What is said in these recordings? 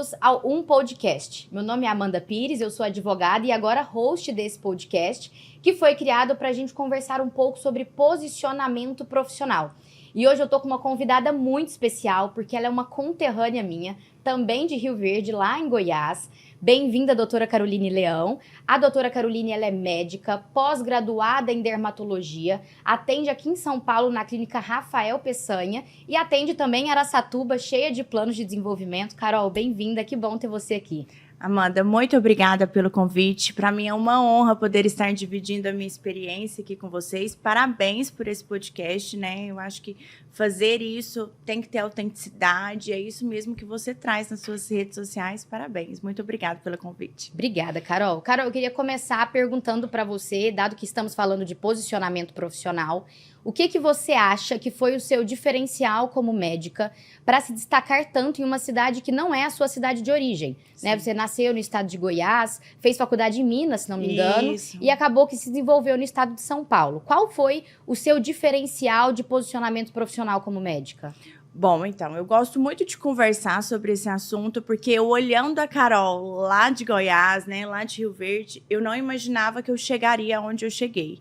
bem-vindos ao Um Podcast. Meu nome é Amanda Pires, eu sou advogada e agora host desse podcast, que foi criado para a gente conversar um pouco sobre posicionamento profissional. E hoje eu tô com uma convidada muito especial, porque ela é uma conterrânea minha, também de Rio Verde, lá em Goiás. Bem-vinda, doutora Caroline Leão. A doutora Caroline, ela é médica, pós-graduada em dermatologia, atende aqui em São Paulo na clínica Rafael Peçanha e atende também em Araçatuba, cheia de planos de desenvolvimento. Carol, bem-vinda, que bom ter você aqui. Amanda, muito obrigada pelo convite. Para mim é uma honra poder estar dividindo a minha experiência aqui com vocês. Parabéns por esse podcast, né? Eu acho que fazer isso tem que ter autenticidade. É isso mesmo que você traz nas suas redes sociais. Parabéns. Muito obrigada pelo convite. Obrigada, Carol. Carol, eu queria começar perguntando para você, dado que estamos falando de posicionamento profissional, o que você acha que foi o seu diferencial como médica para se destacar tanto em uma cidade que não é a sua cidade de origem? Né? Você nasceu no estado de Goiás, fez faculdade em Minas, se não me engano, e acabou que se desenvolveu no estado de São Paulo. Qual foi o seu diferencial de posicionamento profissional como médica? Bom, então, eu gosto muito de conversar sobre esse assunto, porque eu olhando a Carol lá de Goiás, né, lá de Rio Verde, eu não imaginava que eu chegaria onde eu cheguei.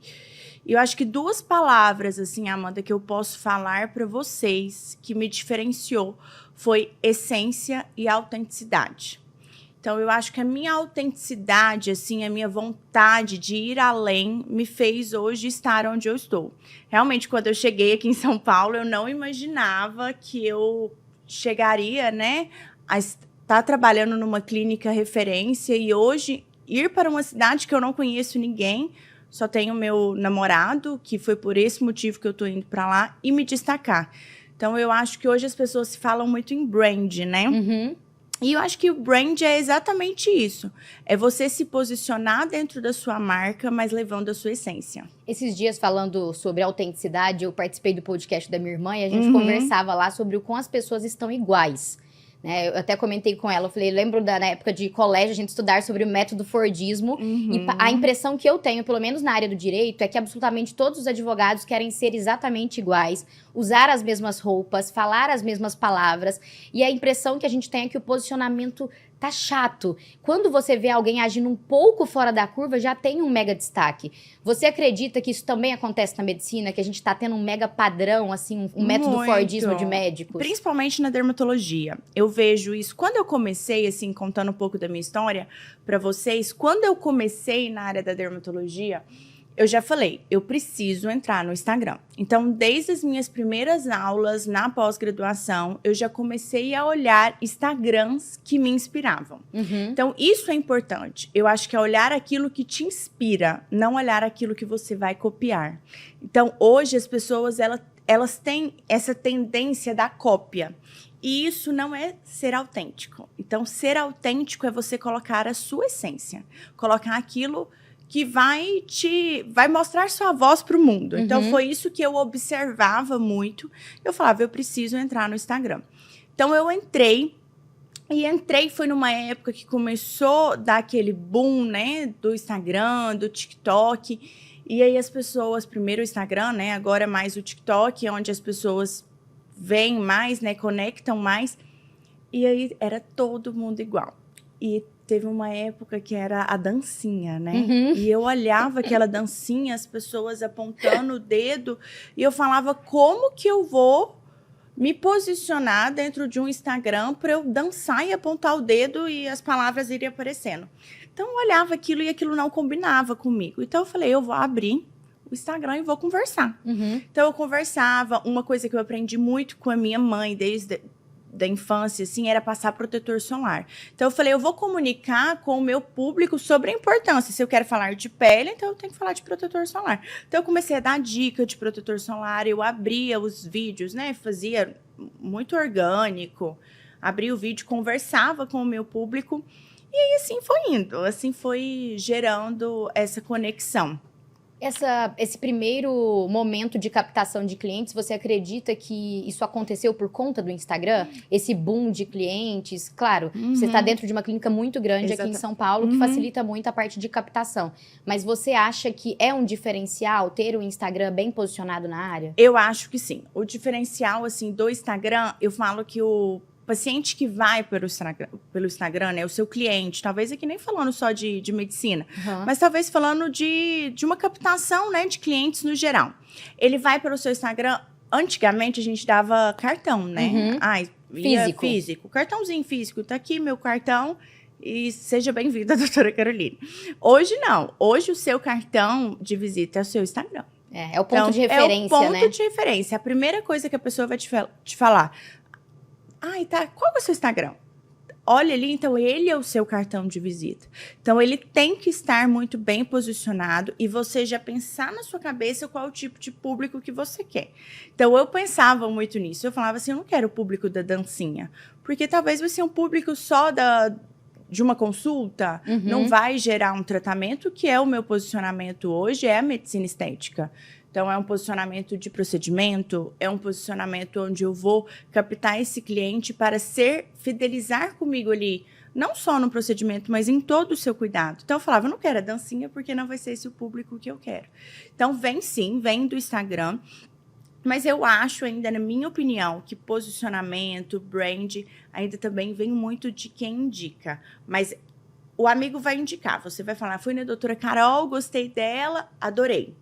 E eu acho que duas palavras, assim, Amanda, que eu posso falar para vocês que me diferenciou foi essência e autenticidade. Então, eu acho que a minha autenticidade, assim, a minha vontade de ir além me fez hoje estar onde eu estou. Realmente, quando eu cheguei aqui em São Paulo, eu não imaginava que eu chegaria, né, a estar trabalhando numa clínica referência e hoje ir para uma cidade que eu não conheço ninguém, só tenho meu namorado, que foi por esse motivo que eu estou indo para lá, e me destacar. Então, eu acho que hoje as pessoas se falam muito em brand, né? Uhum. E eu acho que o brand é exatamente isso. É você se posicionar dentro da sua marca, mas levando a sua essência. Esses dias, falando sobre autenticidade, eu participei do podcast da minha irmã e a gente conversava lá sobre o quão as pessoas estão iguais. Né? Eu até comentei com ela, eu falei, lembro na época de colégio a gente estudar sobre o método Fordismo e a impressão que eu tenho, pelo menos na área do direito, é que absolutamente todos os advogados querem ser exatamente iguais, usar as mesmas roupas, falar as mesmas palavras, e a impressão que a gente tem é que o posicionamento tá chato. Quando você vê alguém agindo um pouco fora da curva, já tem um mega destaque. Você acredita que isso também acontece na medicina, que a gente tá tendo um mega padrão, assim, um método Fordismo de médicos? Principalmente na dermatologia. Eu vejo isso. Quando eu comecei, assim, contando um pouco da minha história para vocês, quando eu comecei na área da dermatologia, eu já falei, eu preciso entrar no Instagram. Então, desde as minhas primeiras aulas na pós-graduação, eu já comecei a olhar Instagrams que me inspiravam. Então, isso é importante. Eu acho que é olhar aquilo que te inspira, não olhar aquilo que você vai copiar. Então, hoje as pessoas, elas têm essa tendência da cópia. E isso não é ser autêntico. Então, ser autêntico é você colocar a sua essência. Colocar aquilo que vai mostrar sua voz para o mundo. Então, foi isso que eu observava muito. Eu falava, eu preciso entrar no Instagram. Então, eu entrei. E foi numa época que começou a dar aquele boom, né? Do Instagram, do TikTok. E aí, as pessoas... Primeiro o Instagram, né? Agora mais o TikTok, é onde as pessoas veem mais, né? Conectam mais. E aí, era todo mundo igual. E teve uma época que era a dancinha, né? E eu olhava aquela dancinha, as pessoas apontando o dedo, e eu falava, como que eu vou me posicionar dentro de um Instagram para eu dançar e apontar o dedo e as palavras irem aparecendo? Então, eu olhava aquilo e aquilo não combinava comigo. Então, eu falei, eu vou abrir o Instagram e vou conversar. Então, eu conversava. Uma coisa que eu aprendi muito com a minha mãe desde da infância, assim, era passar protetor solar. Então, eu falei, eu vou comunicar com o meu público sobre a importância. Se eu quero falar de pele, então eu tenho que falar de protetor solar. Então, eu comecei a dar dica de protetor solar, eu abria os vídeos, né? Fazia muito orgânico, abria o vídeo, conversava com o meu público, e aí, assim, foi indo. Assim, foi gerando essa conexão. Esse primeiro momento de captação de clientes, você acredita que isso aconteceu por conta do Instagram? Esse boom de clientes? Claro, você está dentro de uma clínica muito grande aqui em São Paulo, que facilita muito a parte de captação. Mas você acha que é um diferencial ter o Instagram bem posicionado na área? Eu acho que sim. O diferencial, assim, do Instagram, eu falo que paciente que vai pelo Instagram, né, o seu cliente, talvez aqui nem falando só de medicina, mas talvez falando de uma captação, né, de clientes no geral. Ele vai pelo seu Instagram, antigamente a gente dava cartão, né? Físico. Cartãozinho físico, tá aqui meu cartão e seja bem-vinda, doutora Caroline. Hoje não, hoje o seu cartão de visita é o seu Instagram. É o ponto de referência, né? É o ponto de referência. A primeira coisa que a pessoa vai te falar... tá, qual é o seu Instagram? Olha ali, então ele é o seu cartão de visita. Então, ele tem que estar muito bem posicionado e você já pensar na sua cabeça qual é o tipo de público que você quer. Então, eu pensava muito nisso. Eu falava assim, eu não quero o público da dancinha, porque talvez vai ser um público só de uma consulta, não vai gerar um tratamento, que é o meu posicionamento hoje, é a medicina estética. Então, é um posicionamento de procedimento, é um posicionamento onde eu vou captar esse cliente para fidelizar comigo ali, não só no procedimento, mas em todo o seu cuidado. Então, eu falava, eu não quero a dancinha, porque não vai ser esse o público que eu quero. Então, vem do Instagram, mas eu acho ainda, na minha opinião, que posicionamento, brand, ainda também vem muito de quem indica. Mas o amigo vai indicar, você vai falar, fui na doutora Carol, gostei dela, adorei.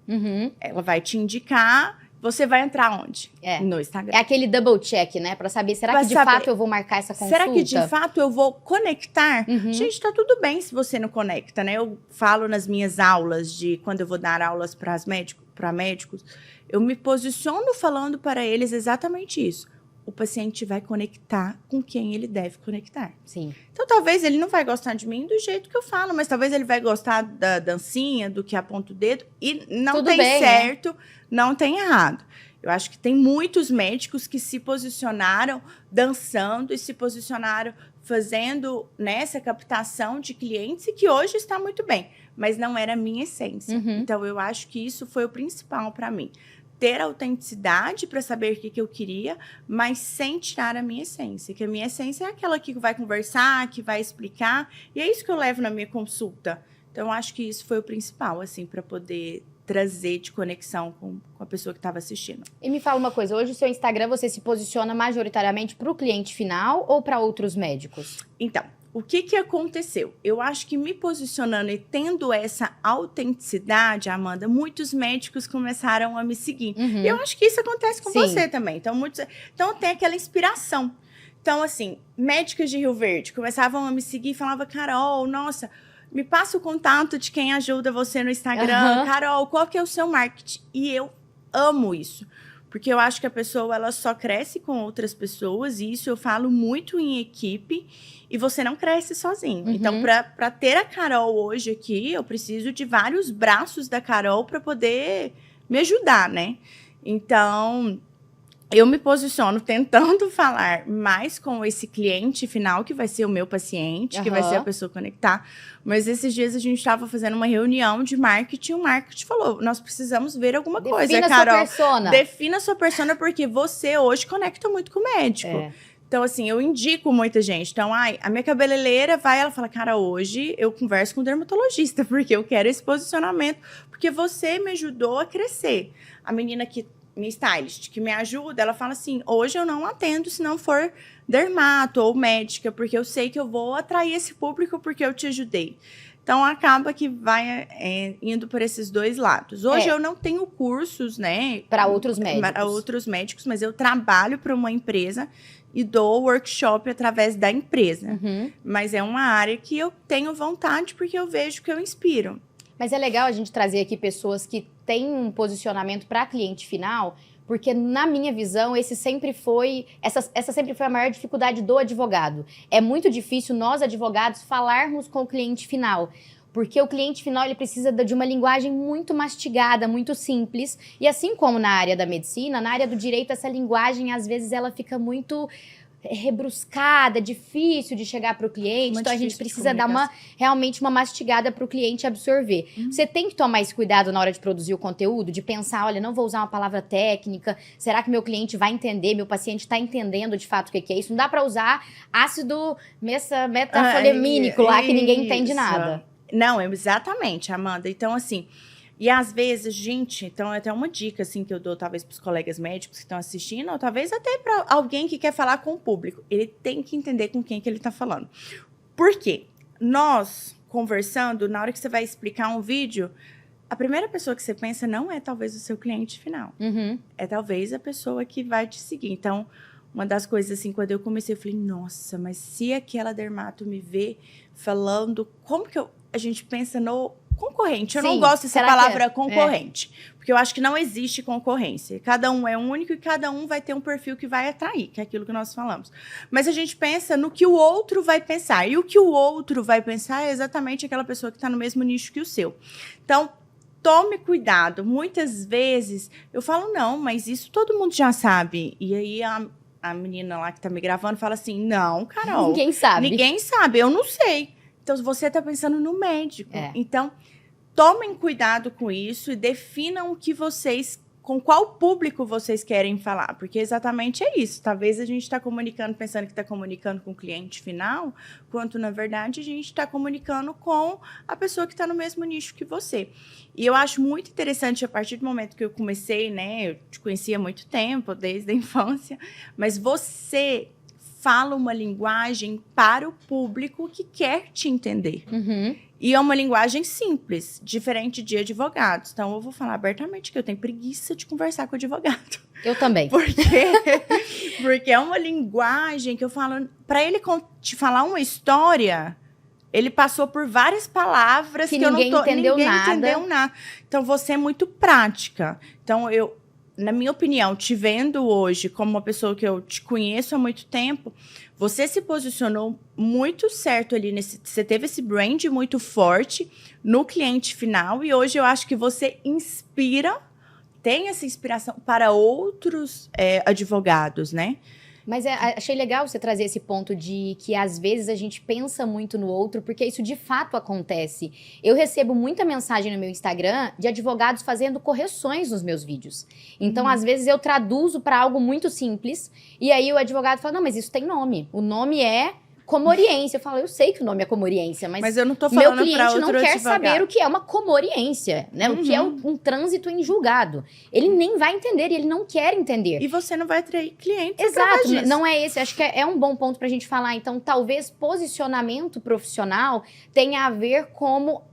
Ela vai te indicar, você vai entrar onde? No Instagram. É aquele double check, né? Pra saber, será que de fato eu vou marcar essa consulta? Será que de fato eu vou conectar? Gente, tá tudo bem se você não conecta, né? Eu falo nas minhas aulas, quando eu vou dar aulas para médicos, eu me posiciono falando para eles exatamente isso. O paciente vai conectar com quem ele deve conectar. Sim. Então, talvez ele não vai gostar de mim do jeito que eu falo, mas talvez ele vai gostar da dancinha, do que aponta o dedo, e não Tudo tem bem, certo, não tem errado. Eu acho que tem muitos médicos que se posicionaram dançando e se posicionaram fazendo nessa captação de clientes e que hoje está muito bem, mas não era a minha essência. Então, eu acho que isso foi o principal para mim. Ter autenticidade para saber o que eu queria, mas sem tirar a minha essência. Que a minha essência é aquela que vai conversar, que vai explicar. E é isso que eu levo na minha consulta. Então, eu acho que isso foi o principal, assim, para poder trazer de conexão com a pessoa que estava assistindo. E me fala uma coisa, hoje o seu Instagram, você se posiciona majoritariamente para o cliente final ou para outros médicos? Então, o que aconteceu? Eu acho que me posicionando e tendo essa autenticidade, Amanda, muitos médicos começaram a me seguir. E eu acho que isso acontece com você também. Então, tem aquela inspiração. Então, assim, médicos de Rio Verde começavam a me seguir e falavam, Carol, nossa, me passa o contato de quem ajuda você no Instagram. Carol, qual que é o seu marketing? E eu amo isso. Porque eu acho que a pessoa ela só cresce com outras pessoas, e isso eu falo muito em equipe, e você não cresce sozinho. Então, para ter a Carol hoje aqui, eu preciso de vários braços da Carol para poder me ajudar, né? Então, eu me posiciono tentando falar mais com esse cliente final, que vai ser o meu paciente, que vai ser a pessoa conectar. Mas esses dias a gente estava fazendo uma reunião de marketing, o marketing falou, nós precisamos ver alguma coisa, Carol. Defina sua persona. Defina sua persona, porque você hoje conecta muito com o médico. Então, assim, eu indico muita gente. Então, a minha cabeleireira ela fala, cara, hoje eu converso com o dermatologista, porque eu quero esse posicionamento, porque você me ajudou a crescer. A menina minha stylist, que me ajuda, ela fala assim, hoje eu não atendo se não for dermato ou médica, porque eu sei que eu vou atrair esse público porque eu te ajudei. Então, acaba que vai indo por esses dois lados. Hoje eu não tenho cursos, né? Para outros médicos. Para outros médicos, mas eu trabalho para uma empresa e dou workshop através da empresa. Mas é uma área que eu tenho vontade porque eu vejo que eu inspiro. Mas é legal a gente trazer aqui pessoas que têm um posicionamento para cliente final, porque na minha visão, essa sempre foi a maior dificuldade do advogado. É muito difícil nós, advogados, falarmos com o cliente final, porque o cliente final ele precisa de uma linguagem muito mastigada, muito simples. E assim como na área da medicina, na área do direito, essa linguagem, às vezes, ela fica muito rebruscada, difícil de chegar para o cliente. Então, a gente precisa dar realmente uma mastigada para o cliente absorver. Você tem que tomar esse cuidado na hora de produzir o conteúdo, de pensar, olha, não vou usar uma palavra técnica, será que meu cliente vai entender, meu paciente está entendendo de fato o que é isso? Não dá para usar ácido metafolemínico lá, que ninguém entende nada. Não, exatamente, Amanda. Então, assim, E às vezes, gente, então é até uma dica assim que eu dou talvez para os colegas médicos que estão assistindo, ou talvez até para alguém que quer falar com o público. Ele tem que entender com quem que ele está falando. Por quê? Nós, conversando, na hora que você vai explicar um vídeo, a primeira pessoa que você pensa não é talvez o seu cliente final. É talvez a pessoa que vai te seguir. Então, uma das coisas assim, quando eu comecei, eu falei, nossa, mas se aquela dermato me vê falando, como que a gente pensa no concorrente? Eu não gosto dessa palavra concorrente, porque eu acho que não existe concorrência. Cada um é único e cada um vai ter um perfil que vai atrair, que é aquilo que nós falamos. Mas a gente pensa no que o outro vai pensar. E o que o outro vai pensar é exatamente aquela pessoa que está no mesmo nicho que o seu. Então, tome cuidado. Muitas vezes eu falo, não, mas isso todo mundo já sabe. E aí a menina lá que tá me gravando fala assim, não, Carol. Ninguém sabe. Ninguém sabe, eu não sei. Então, você tá pensando no médico. Então, tomem cuidado com isso e definam com qual público vocês querem falar. Porque exatamente é isso. Talvez a gente está comunicando, pensando que está comunicando com o cliente final, quanto, na verdade, a gente está comunicando com a pessoa que está no mesmo nicho que você. E eu acho muito interessante, a partir do momento que eu comecei, né? Eu te conhecia há muito tempo, desde a infância, mas você fala uma linguagem para o público que quer te entender. E é uma linguagem simples, diferente de advogados. Então, eu vou falar abertamente que eu tenho preguiça de conversar com advogado. Eu também. Porque é uma linguagem que eu falo... Para ele te falar uma história, ele passou por várias palavras que ninguém entendeu nada. Então, você é muito prática. Então, na minha opinião, te vendo hoje como uma pessoa que eu te conheço há muito tempo, você se posicionou muito certo ali, você teve esse brand muito forte no cliente final e hoje eu acho que você tem essa inspiração para outros advogados, né? Mas achei legal você trazer esse ponto de que, às vezes, a gente pensa muito no outro, porque isso de fato acontece. Eu recebo muita mensagem no meu Instagram de advogados fazendo correções nos meus vídeos. Então, às vezes, eu traduzo para algo muito simples, e aí o advogado fala, não, mas isso tem nome. O nome é comoriência. Eu falo, eu sei que o nome é comoriência, mas eu não tô falando meu cliente não quer advogado. saber o que é uma comoriência, né? O que é um trânsito em julgado. Ele nem vai entender e ele não quer entender. E você não vai atrair clientes. Exato, não é esse. Acho que é um bom ponto pra gente falar. Então, talvez posicionamento profissional tenha a ver com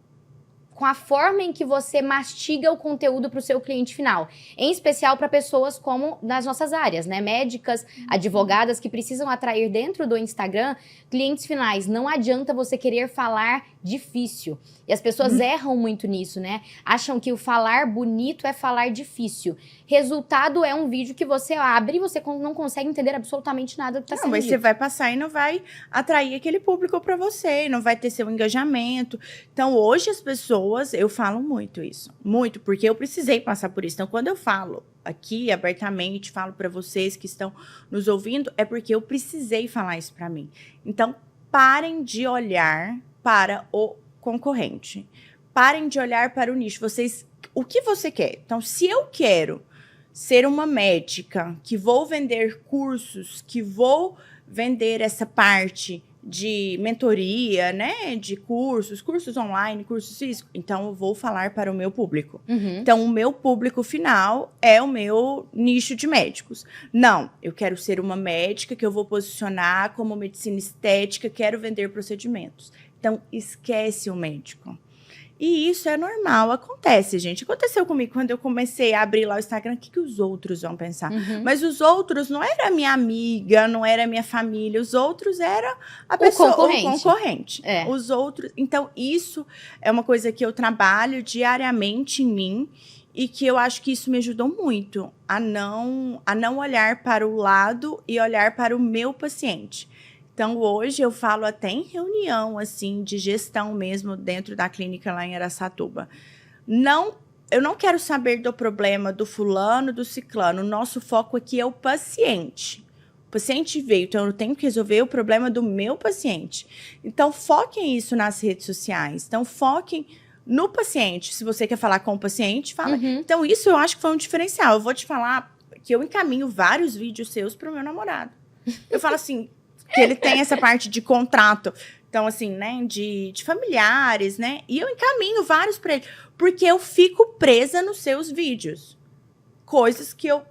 a forma em que você mastiga o conteúdo para o seu cliente final. Em especial para pessoas como nas nossas áreas, né? Médicas, advogadas que precisam atrair dentro do Instagram clientes finais. Não adianta você querer falar difícil. E as pessoas erram muito nisso, né? Acham que o falar bonito é falar difícil. Resultado é um vídeo que você abre e você não consegue entender absolutamente nada do que está sendo dito. Você vai passar e não vai atrair aquele público para você, não vai ter seu engajamento. Então, hoje as pessoas, eu falo muito isso. Muito, porque eu precisei passar por isso. Então, quando eu falo aqui abertamente, falo para vocês que estão nos ouvindo, é porque eu precisei falar isso para mim. Então, parem de olhar para o concorrente. Parem de olhar para o nicho. O que você quer? Então, se eu quero ser uma médica que vou vender cursos, que vou vender essa parte de mentoria, né? De cursos online, cursos físicos. Então, eu vou falar para o meu público. Então, o meu público final é o meu nicho de médicos. Não, eu quero ser uma médica que eu vou posicionar como medicina estética, quero vender procedimentos. Então, esquece o médico. E isso é normal, acontece, gente. Aconteceu comigo quando eu comecei a abrir lá o Instagram, o que os outros vão pensar? Mas os outros não era minha amiga, não era minha família, os outros era a pessoa, o concorrente. Os outros. Então, isso é uma coisa que eu trabalho diariamente em mim e que eu acho que isso me ajudou muito a não olhar para o lado e olhar para o meu paciente. Então, hoje eu falo até em reunião, assim, de gestão mesmo dentro da clínica lá em Araçatuba. Eu não quero saber do problema do fulano, do ciclano. O nosso foco aqui é o paciente. O paciente veio, então eu tenho que resolver o problema do meu paciente. Então, foquem isso nas redes sociais. Então, foquem no paciente. Se você quer falar com o paciente, fala. Então, isso eu acho que foi um diferencial. Eu vou te falar que eu encaminho vários vídeos seus para o meu namorado. Eu falo assim... que ele tem essa parte de contrato. Então, assim, né, de familiares, né? E eu encaminho vários para ele, porque eu fico presa nos seus vídeos. Coisas que eu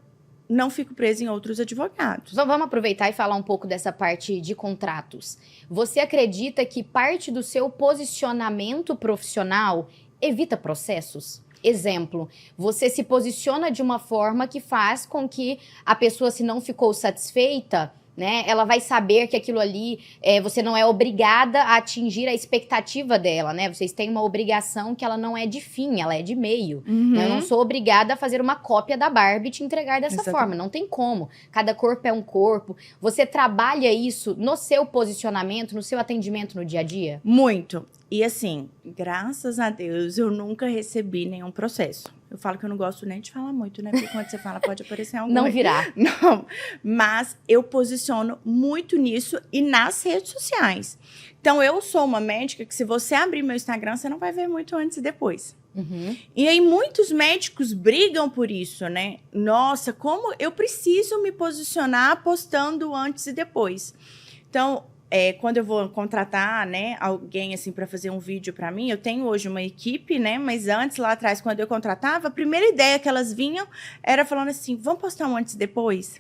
não fico presa em outros advogados. Então, vamos aproveitar e falar um pouco dessa parte de contratos. Você acredita que parte do seu posicionamento profissional evita processos? Exemplo, você se posiciona de uma forma que faz com que a pessoa, se não ficou satisfeita, né, ela vai saber que aquilo ali, você não é obrigada a atingir a expectativa dela, né? Vocês têm uma obrigação que ela não é de fim, ela é de meio. Né? Eu não sou obrigada a fazer uma cópia da Barbie e te entregar dessa forma, não tem como. Cada corpo é um corpo. Você trabalha isso no seu posicionamento, no seu atendimento no dia a dia? Muito. E assim, graças a Deus, eu nunca recebi nenhum processo. Eu falo que eu não gosto nem de falar muito, né? Porque quando você fala, pode aparecer algum. Não virá. Não, mas eu posiciono muito nisso e nas redes sociais. Então, eu sou uma médica que se você abrir meu Instagram, você não vai ver muito antes e depois. E aí, muitos médicos brigam por isso, né? Nossa, como eu preciso me posicionar postando antes e depois. Então, quando eu vou contratar, né, alguém assim para fazer um vídeo para mim, eu tenho hoje uma equipe, né, mas antes, lá atrás, quando eu contratava, a primeira ideia que elas vinham era falando assim, vamos postar um antes e depois?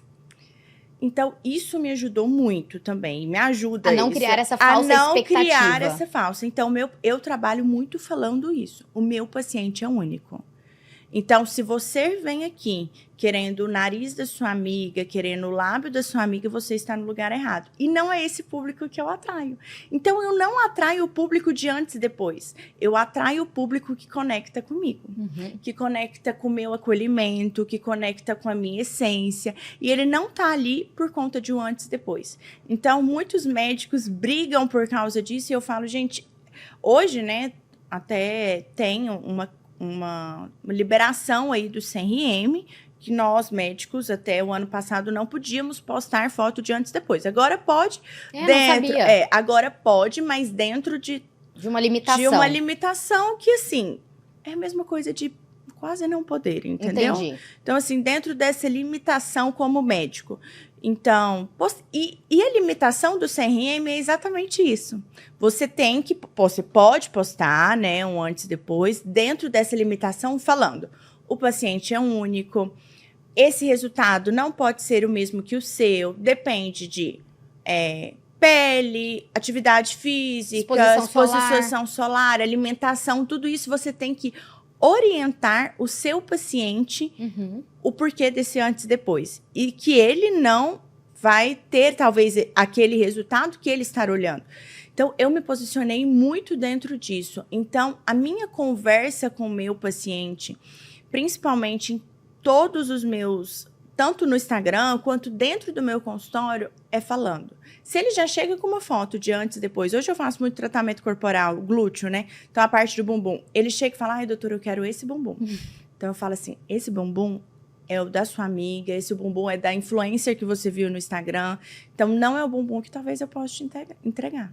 Então, isso me ajudou muito também, me ajuda a não criar essa falsa expectativa. A não criar essa falsa. Então, eu trabalho muito falando isso. O meu paciente é único. Então, se você vem aqui querendo o nariz da sua amiga, querendo o lábio da sua amiga, você está no lugar errado. E não é esse público que eu atraio. Então, eu não atraio o público de antes e depois. Eu atraio o público que conecta comigo. Que conecta com o meu acolhimento, que conecta com a minha essência. E ele não está ali por conta de um antes e depois. Então, muitos médicos brigam por causa disso. E eu falo, gente, hoje, né, até tem uma liberação aí do CRM, que nós, médicos, até o ano passado, não podíamos postar foto de antes e depois. Agora pode, não sabia. Agora pode, mas dentro de uma limitação. De uma limitação que, assim, é a mesma coisa de quase não poder, entendeu? Entendi. Então, assim, dentro dessa limitação como médico. Então, e a limitação do CRM é exatamente isso. Você pode postar, né, um antes e depois, dentro dessa limitação, falando, o paciente é único, esse resultado não pode ser o mesmo que o seu, depende de pele, atividade física, exposição solar, alimentação, tudo isso você tem que orientar o seu paciente o porquê desse antes e depois. E que ele não vai ter, talvez, aquele resultado que ele está olhando. Então, eu me posicionei muito dentro disso. Então, a minha conversa com o meu paciente, principalmente em todos os meus, tanto no Instagram quanto dentro do meu consultório, é falando. Se ele já chega com uma foto de antes e depois, hoje eu faço muito tratamento corporal, glúteo, né? Então, a parte do bumbum. Ele chega e fala, ai, doutora, eu quero esse bumbum. Então, eu falo assim, esse bumbum é o da sua amiga, esse bumbum é da influencer que você viu no Instagram. Então, não é o bumbum que talvez eu possa te entregar.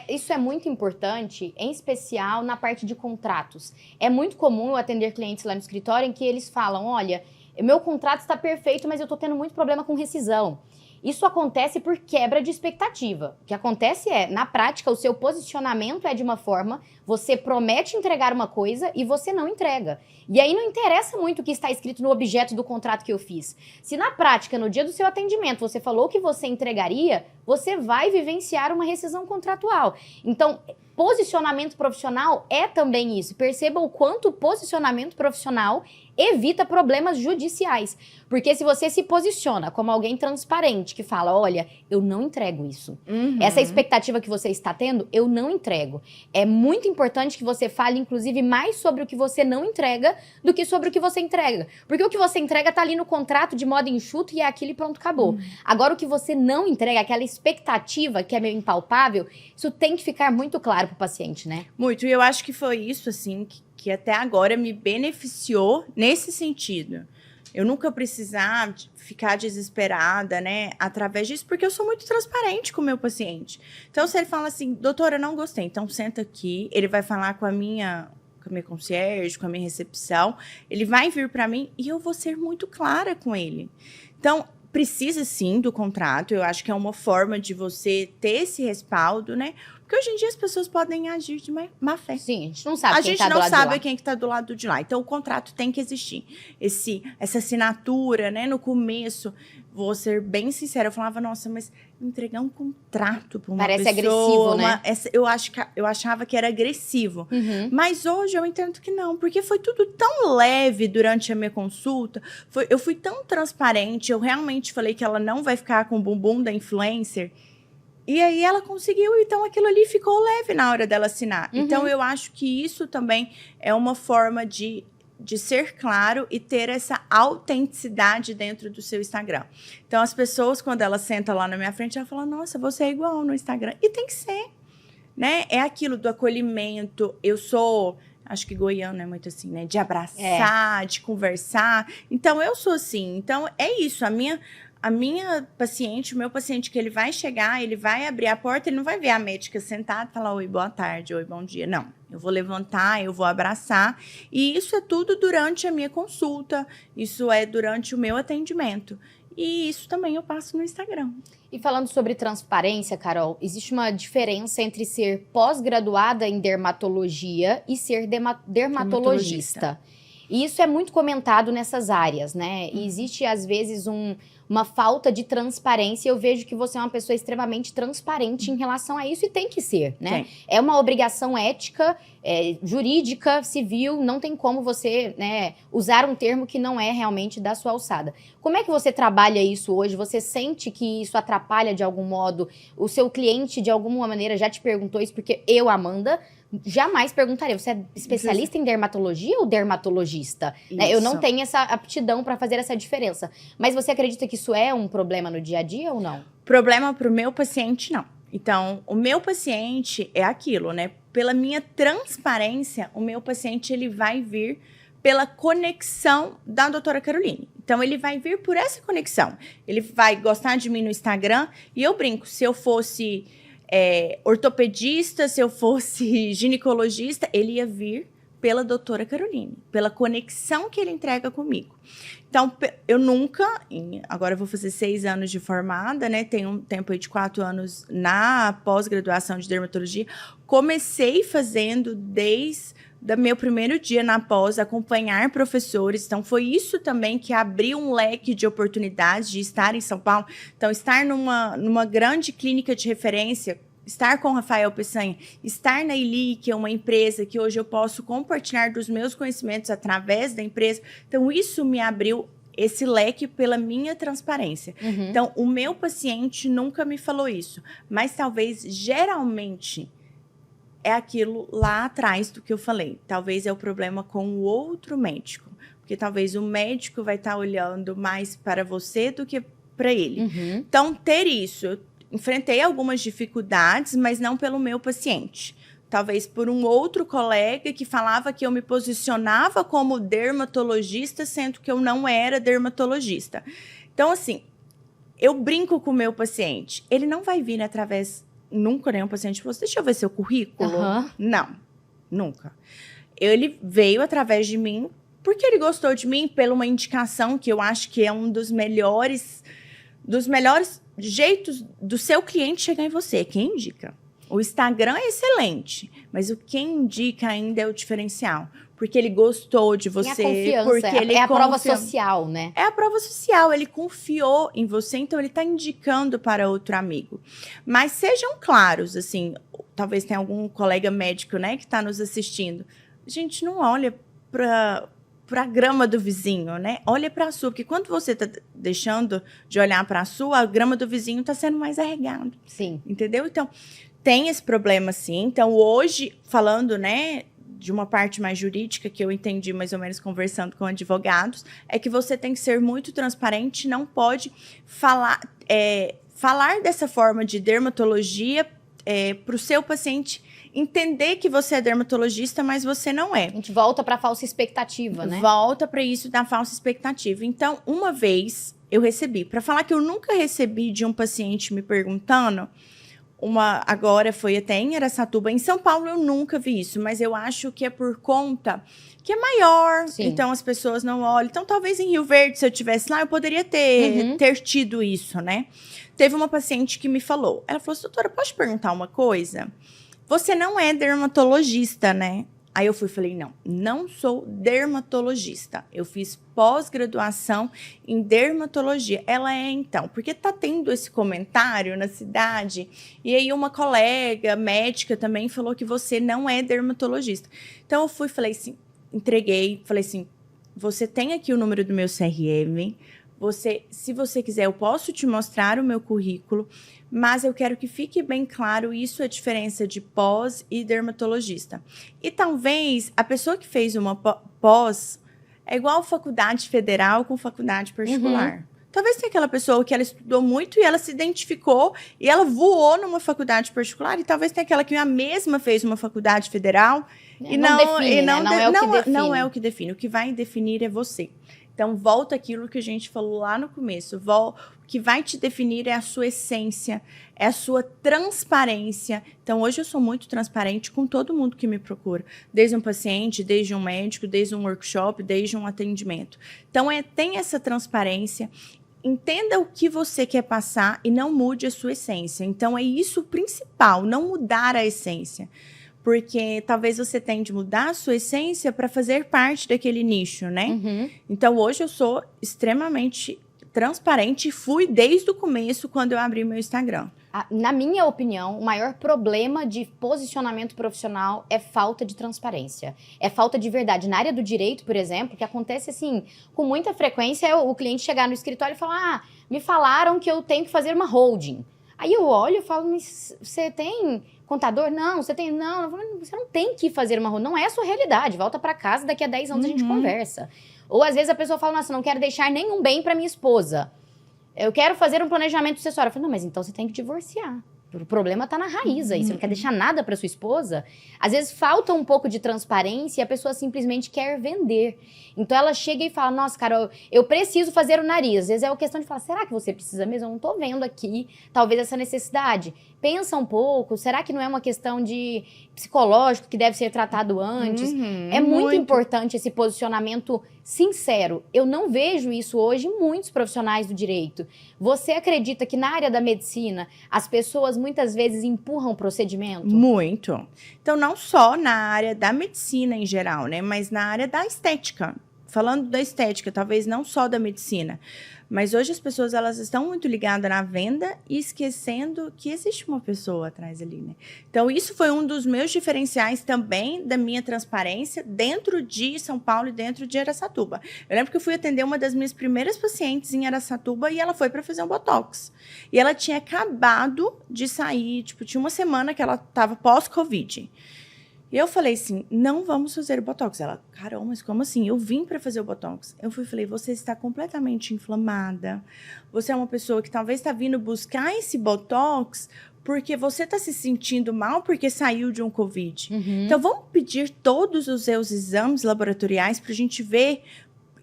Isso é muito importante, em especial na parte de contratos. É muito comum eu atender clientes lá no escritório em que eles falam, olha, meu contrato está perfeito, mas eu estou tendo muito problema com rescisão. Isso acontece por quebra de expectativa. O que acontece na prática, o seu posicionamento é de uma forma, você promete entregar uma coisa e você não entrega. E aí não interessa muito o que está escrito no objeto do contrato que eu fiz. Se na prática, no dia do seu atendimento, você falou que você entregaria, você vai vivenciar uma rescisão contratual. Então, posicionamento profissional é também isso. Perceba o quanto o posicionamento profissional evita problemas judiciais. Porque se você se posiciona como alguém transparente, que fala, olha, eu não entrego isso. Essa expectativa que você está tendo, eu não entrego. É muito importante que você fale, inclusive, mais sobre o que você não entrega do que sobre o que você entrega. Porque o que você entrega está ali no contrato de modo enxuto e é aquilo e pronto, acabou. Agora, o que você não entrega, aquela expectativa que é meio impalpável, isso tem que ficar muito claro para o paciente, né? Muito. E eu acho que foi isso, assim, que até agora me beneficiou nesse sentido. Eu nunca precisar ficar desesperada, né, através disso, porque eu sou muito transparente com o meu paciente. Então, se ele fala assim, doutora, não gostei, então senta aqui, ele vai falar com a minha concierge, com a minha recepção, ele vai vir para mim e eu vou ser muito clara com ele. Então, precisa sim do contrato, eu acho que é uma forma de você ter esse respaldo, né? Porque hoje em dia as pessoas podem agir de má fé. Sim, a gente não sabe A quem gente tá do não lado de sabe lá. quem que tá do lado de lá. Então, o contrato tem que existir. Essa assinatura, né? No começo, vou ser bem sincera, eu falava, nossa, mas entregar um contrato para uma Parece pessoa... agressivo, né? Eu achava que era agressivo. Uhum. Mas hoje eu entendo que não, porque foi tudo tão leve durante a minha consulta, eu fui tão transparente, eu realmente falei que ela não vai ficar com o bumbum da influencer, e aí ela conseguiu, então aquilo ali ficou leve na hora dela assinar. Uhum. Então eu acho que isso também é uma forma de ser claro e ter essa autenticidade dentro do seu Instagram. Então as pessoas, quando elas sentam lá na minha frente, elas falam, nossa, você é igual no Instagram. E tem que ser, né? É aquilo do acolhimento. Eu sou, acho que goiano é muito assim, né? De abraçar, de conversar. Então eu sou assim. Então é isso, a minha paciente, o meu paciente, que ele vai chegar, ele vai abrir a porta, ele não vai ver a médica sentada e falar, oi, boa tarde, oi, bom dia. Não, eu vou levantar, eu vou abraçar. E isso é tudo durante a minha consulta, isso é durante o meu atendimento. E isso também eu passo no Instagram. E falando sobre transparência, Carol, existe uma diferença entre ser pós-graduada em dermatologia e ser dermatologista. E isso é muito comentado nessas áreas, né? E existe, às vezes, uma falta de transparência. Eu vejo que você é uma pessoa extremamente transparente em relação a isso, e tem que ser, né? É uma obrigação ética, jurídica, civil, não tem como você, né, usar um termo que não é realmente da sua alçada. Como é que você trabalha isso hoje? Você sente que isso atrapalha de algum modo? O seu cliente, de alguma maneira, já te perguntou isso? Porque eu, Amanda, jamais perguntaria, você é especialista em dermatologia ou dermatologista? Né? Eu não tenho essa aptidão para fazer essa diferença. Mas você acredita que isso é um problema no dia a dia ou não? Problema para o meu paciente, não. Então, o meu paciente é aquilo, né? Pela minha transparência, o meu paciente ele vai vir pela conexão da doutora Caroline. Então, ele vai vir por essa conexão. Ele vai gostar de mim no Instagram, e eu brinco, se eu fosse ortopedista, se eu fosse ginecologista, ele ia vir pela doutora Caroline, pela conexão que ele entrega comigo. Então, eu nunca, agora eu vou fazer 6 anos de formada, né? Tenho um tempo aí de 4 anos na pós-graduação de dermatologia. Comecei fazendo desde o meu primeiro dia na pós, acompanhar professores. Então, foi isso também que abriu um leque de oportunidades de estar em São Paulo. Então, estar numa grande clínica de referência, estar com o Rafael Peçanha, estar na Ili, que é uma empresa que hoje eu posso compartilhar dos meus conhecimentos através da empresa. Então, isso me abriu esse leque pela minha transparência. Uhum. Então, o meu paciente nunca me falou isso, mas talvez, geralmente, é aquilo lá atrás do que eu falei. Talvez é o problema com o outro médico, porque talvez o médico vai estar olhando mais para você do que para ele. Uhum. Então, ter isso... Eu enfrentei algumas dificuldades, mas não pelo meu paciente. Talvez por um outro colega que falava que eu me posicionava como dermatologista, sendo que eu não era dermatologista. Então, assim, eu brinco com o meu paciente. Ele não vai vir através... Nunca nenhum paciente falou, deixa eu ver seu currículo. Uhum. Não, nunca. Ele veio através de mim porque ele gostou de mim, pela uma indicação que eu acho que é um dos melhores jeitos do seu cliente chegar em você. Quem indica? O Instagram é excelente, mas o quem indica ainda é o diferencial. Porque ele gostou de você. Tem a confiança, porque ele a prova social, né? É a prova social, ele confiou em você, então ele está indicando para outro amigo. Mas sejam claros, assim, talvez tenha algum colega médico, né, que está nos assistindo. A gente não olha para a grama do vizinho, né? Olha para a sua, porque quando você está deixando de olhar para a sua, a grama do vizinho está sendo mais arregada. Sim. Entendeu? Então, tem esse problema, sim. Então, hoje, falando, né, de uma parte mais jurídica, que eu entendi mais ou menos conversando com advogados, é que você tem que ser muito transparente, não pode falar dessa forma de dermatologia para o seu paciente entender que você é dermatologista, mas você não é. A gente volta para a falsa expectativa, né? Volta para isso da falsa expectativa. Então, uma vez eu recebi, para falar que eu nunca recebi de um paciente me perguntando, agora foi até em Araçatuba. Em São Paulo eu nunca vi isso, mas eu acho que é por conta que é maior, Sim. então as pessoas não olham. Então, talvez em Rio Verde, se eu estivesse lá, eu poderia ter tido isso, né? Teve uma paciente que me falou, ela falou assim, doutora, posso te perguntar uma coisa? Você não é dermatologista, né? Aí eu falei, não sou dermatologista. Eu fiz pós-graduação em dermatologia. Ela é, então, porque tá tendo esse comentário na cidade, e aí uma colega médica também falou que você não é dermatologista. Então eu falei assim, entreguei, falei assim, você tem aqui o número do meu CRM, se você quiser, eu posso te mostrar o meu currículo, mas eu quero que fique bem claro isso, a diferença de pós e dermatologista. E talvez a pessoa que fez uma pós é igual faculdade federal com faculdade particular. Talvez tenha aquela pessoa que ela estudou muito e ela se identificou e ela voou numa faculdade particular, e talvez tenha aquela que a mesma fez uma faculdade federal e não é o que define. O que vai definir é você. Então, volta aquilo que a gente falou lá no começo. O que vai te definir é a sua essência, é a sua transparência. Então, hoje eu sou muito transparente com todo mundo que me procura. Desde um paciente, desde um médico, desde um workshop, desde um atendimento. Então, tem essa transparência. Entenda o que você quer passar e não mude a sua essência. Então, é isso o principal, não mudar a essência. Porque talvez você tente mudar a sua essência para fazer parte daquele nicho, né? Então, hoje eu sou extremamente transparente e fui desde o começo, quando eu abri meu Instagram. Na minha opinião, o maior problema de posicionamento profissional é falta de transparência. É falta de verdade. Na área do direito, por exemplo, que acontece assim, com muita frequência, é o cliente chegar no escritório e falar, me falaram que eu tenho que fazer uma holding. Aí eu olho e falo, mas você tem contador? Não, você tem... Não, você não tem que fazer uma holding. Não é a sua realidade. Volta para casa, daqui a 10 anos a gente conversa. Ou às vezes a pessoa fala, nossa, não quero deixar nenhum bem para minha esposa. Eu quero fazer um planejamento sucessório. Eu falo, não, mas então você tem que divorciar. O problema tá na raiz aí. Você não quer deixar nada para sua esposa. Às vezes falta um pouco de transparência e a pessoa simplesmente quer vender. Então ela chega e fala, nossa, cara, eu preciso fazer o nariz. Às vezes é uma questão de falar, será que você precisa mesmo? Eu não tô vendo aqui, talvez, essa necessidade. Pensa um pouco, será que não é uma questão de psicológico que deve ser tratado antes? É muito importante esse posicionamento sincero. Eu não vejo isso hoje em muitos profissionais do direito. Você acredita que na área da medicina as pessoas muitas vezes empurram o procedimento? Muito. Então, não só na área da medicina em geral, né? Mas na área da estética. Falando da estética, talvez não só da medicina. Mas hoje as pessoas, elas estão muito ligadas na venda e esquecendo que existe uma pessoa atrás ali, né? Então, isso foi um dos meus diferenciais também da minha transparência dentro de São Paulo e dentro de Araçatuba. Eu lembro que eu fui atender uma das minhas primeiras pacientes em Araçatuba e ela foi para fazer um botox. E ela tinha acabado de sair, tipo, tinha uma semana que ela estava pós-Covid. E eu falei assim, não vamos fazer o botox. Ela, caramba, mas como assim? Eu vim para fazer o botox. Eu falei, você está completamente inflamada. Você é uma pessoa que talvez está vindo buscar esse botox porque você está se sentindo mal porque saiu de um Covid. Então, vamos pedir todos os seus exames laboratoriais para a gente ver.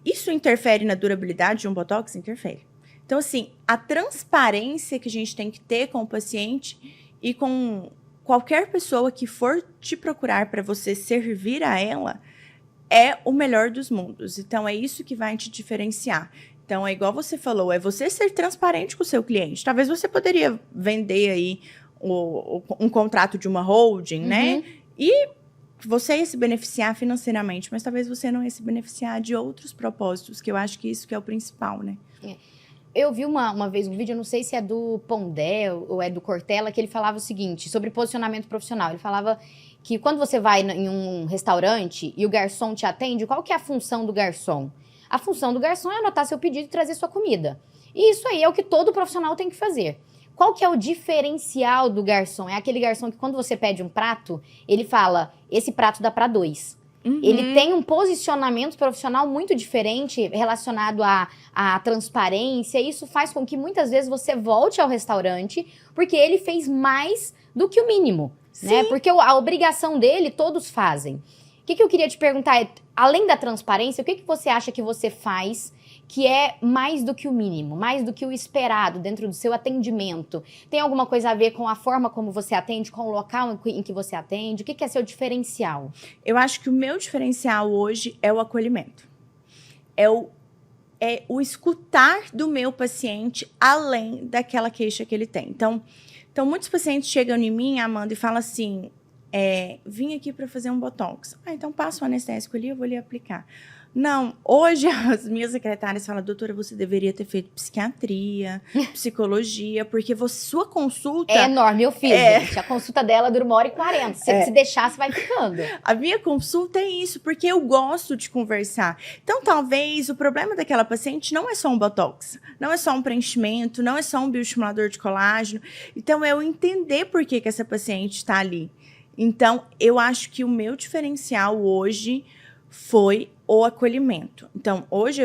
Isso interfere na durabilidade de um botox? Interfere. Então, assim, a transparência que a gente tem que ter com o paciente e com qualquer pessoa que for te procurar para você servir a ela é o melhor dos mundos. Então, é isso que vai te diferenciar. Então, é igual você falou, é você ser transparente com o seu cliente. Talvez você poderia vender aí um contrato de uma holding, né? E você ia se beneficiar financeiramente, mas talvez você não ia se beneficiar de outros propósitos, que eu acho que isso que é o principal, né? Eu vi uma vez um vídeo, eu não sei se é do Pondé ou é do Cortella, que ele falava o seguinte, sobre posicionamento profissional. Ele falava que quando você vai em um restaurante e o garçom te atende, qual que é a função do garçom? A função do garçom é anotar seu pedido e trazer sua comida. E isso aí é o que todo profissional tem que fazer. Qual que é o diferencial do garçom? É aquele garçom que quando você pede um prato, ele fala, esse prato dá para 2. Ele tem um posicionamento profissional muito diferente relacionado à transparência. Isso faz com que muitas vezes você volte ao restaurante porque ele fez mais do que o mínimo, né? Porque a obrigação dele todos fazem. O que eu queria te perguntar é, além da transparência, o que você acha que você faz que é mais do que o mínimo, mais do que o esperado dentro do seu atendimento? Tem alguma coisa a ver com a forma como você atende, com o local em que você atende? O que é seu diferencial? Eu acho que o meu diferencial hoje é o acolhimento. É o escutar do meu paciente além daquela queixa que ele tem. Então muitos pacientes chegam em mim, Amanda, e falam assim, vim aqui para fazer um botox. Então passa o anestésico ali, eu vou lhe aplicar. Não, hoje as minhas secretárias falam, doutora, você deveria ter feito psiquiatria, psicologia, porque sua consulta... É enorme, eu fiz, gente. A consulta dela dura 1h40. Se deixar, você vai ficando. A minha consulta é isso, porque eu gosto de conversar. Então, talvez o problema daquela paciente não é só um botox, não é só um preenchimento, não é só um bioestimulador de colágeno. Então, eu entender por que essa paciente está ali. Então, eu acho que o meu diferencial hoje foi o acolhimento. Então, hoje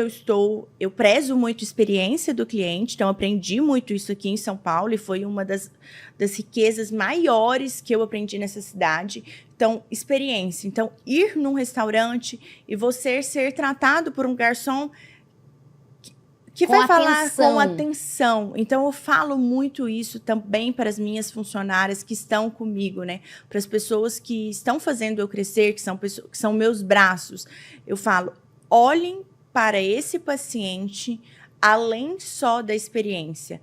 eu prezo muito a experiência do cliente, então aprendi muito isso aqui em São Paulo e foi uma das riquezas maiores que eu aprendi nessa cidade. Então, experiência. Então, ir num restaurante e você ser tratado por um garçom que vai falar com atenção. Então, eu falo muito isso também para as minhas funcionárias que estão comigo, né? Para as pessoas que estão fazendo eu crescer, que são meus braços. Eu falo, olhem para esse paciente além só da experiência.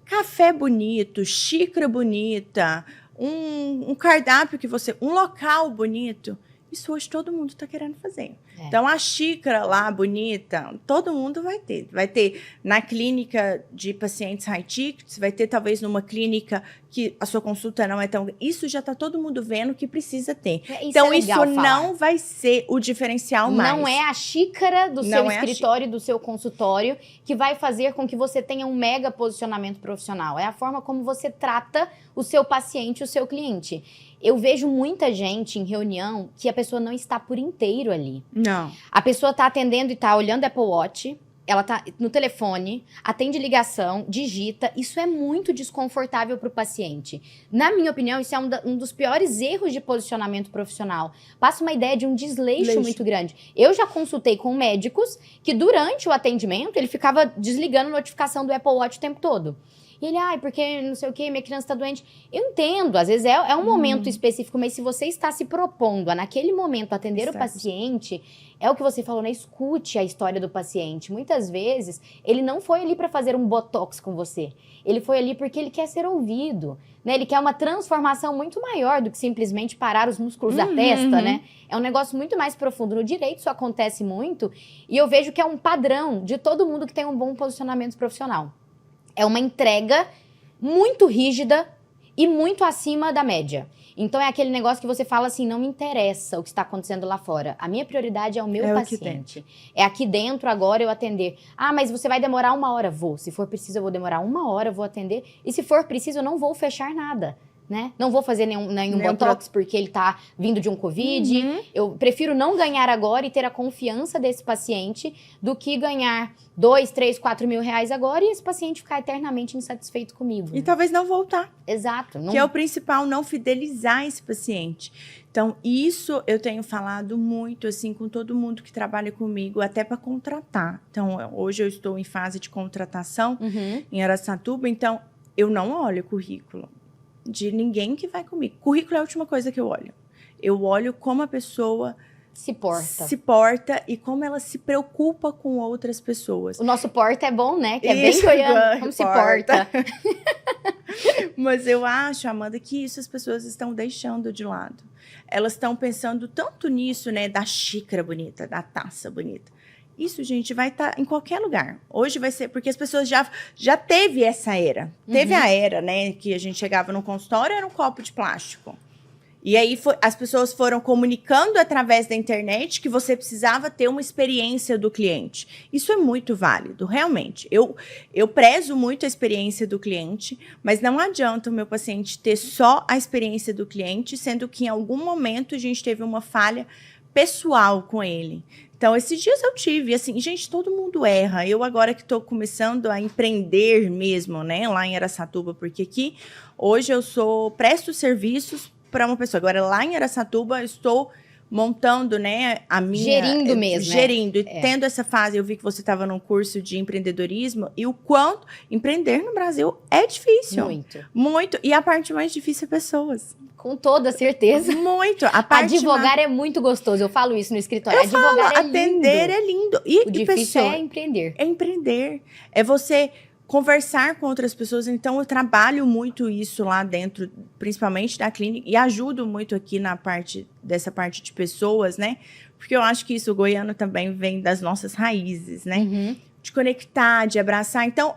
Café bonito, xícara bonita, um cardápio um local bonito. Isso hoje todo mundo está querendo fazer. Então, a xícara lá, bonita, todo mundo vai ter. Vai ter na clínica de pacientes high tickets, vai ter talvez numa clínica que a sua consulta não é tão... Isso já está todo mundo vendo que precisa ter. Então, isso não vai ser o diferencial mais. Não é a xícara do seu escritório, do seu consultório, que vai fazer com que você tenha um mega posicionamento profissional. É a forma como você trata o seu paciente, o seu cliente. Eu vejo muita gente em reunião que a pessoa não está por inteiro ali. Não. A pessoa está atendendo e está olhando Apple Watch, ela está no telefone, atende ligação, digita. Isso é muito desconfortável para o paciente. Na minha opinião, isso é um dos piores erros de posicionamento profissional. Passa uma ideia de um desleixo muito grande. Eu já consultei com médicos que durante o atendimento ele ficava desligando a notificação do Apple Watch o tempo todo. E ele, porque não sei o quê, minha criança está doente. Eu entendo, às vezes é um momento específico, mas se você está se propondo a, naquele momento, atender o paciente, é o que você falou, né? Escute a história do paciente. Muitas vezes, ele não foi ali para fazer um botox com você. Ele foi ali porque ele quer ser ouvido, né? Ele quer uma transformação muito maior do que simplesmente parar os músculos da testa, né? É um negócio muito mais profundo. No direito isso acontece muito e eu vejo que é um padrão de todo mundo que tem um bom posicionamento profissional. É uma entrega muito rígida e muito acima da média. Então, é aquele negócio que você fala assim, não me interessa o que está acontecendo lá fora. A minha prioridade é o meu paciente. É aqui dentro, agora, eu atender. Mas você vai demorar 1 hora? Vou. Se for preciso, eu vou demorar 1 hora, eu vou atender. E se for preciso, eu não vou fechar nada. Né? Não vou fazer nenhum botox porque ele tá vindo de um Covid. Eu prefiro não ganhar agora e ter a confiança desse paciente do que ganhar 2, 3, 4 mil reais agora e esse paciente ficar eternamente insatisfeito comigo. E talvez não voltar. Exato. Que é o principal, não fidelizar esse paciente. Então, isso eu tenho falado muito, assim, com todo mundo que trabalha comigo, até para contratar. Então, hoje eu estou em fase de contratação em Araçatuba, então eu não olho currículo de ninguém que vai comigo. Currículo é a última coisa que eu olho. Eu olho como a pessoa se porta e como ela se preocupa com outras pessoas. O nosso porta é bom, né? Que é bem goiano, como se porta. Mas eu acho, Amanda, que isso as pessoas estão deixando de lado. Elas estão pensando tanto nisso, né? Da xícara bonita, da taça bonita. Isso, gente, vai estar em qualquer lugar. Hoje vai ser, porque as pessoas já teve essa era. Teve a era, né, que a gente chegava no consultório, era um copo de plástico. E aí as pessoas foram comunicando através da internet que você precisava ter uma experiência do cliente. Isso é muito válido, realmente. Eu prezo muito a experiência do cliente, mas não adianta o meu paciente ter só a experiência do cliente, sendo que em algum momento a gente teve uma falha pessoal com ele. Então, esses dias eu tive, assim, gente, todo mundo erra. Eu agora que estou começando a empreender mesmo, né, lá em Araçatuba, porque aqui, hoje presto serviços para uma pessoa. Agora, lá em Araçatuba, eu estou montando, né, a minha... Gerindo mesmo, Gerindo. E tendo essa fase, eu vi que você estava num curso de empreendedorismo e o quanto empreender no Brasil é difícil. Muito. Muito. E a parte mais difícil é pessoas. Com toda certeza. Muito. A parte Advogar é muito gostoso. Eu falo isso no escritório. Eu falo, atender é lindo. O difícil é empreender. É empreender. É você conversar com outras pessoas. Então, eu trabalho muito isso lá dentro, principalmente da clínica, e ajudo muito aqui dessa parte de pessoas, né? Porque eu acho que isso, o goiano também vem das nossas raízes, né? Uhum. De conectar, de abraçar. Então,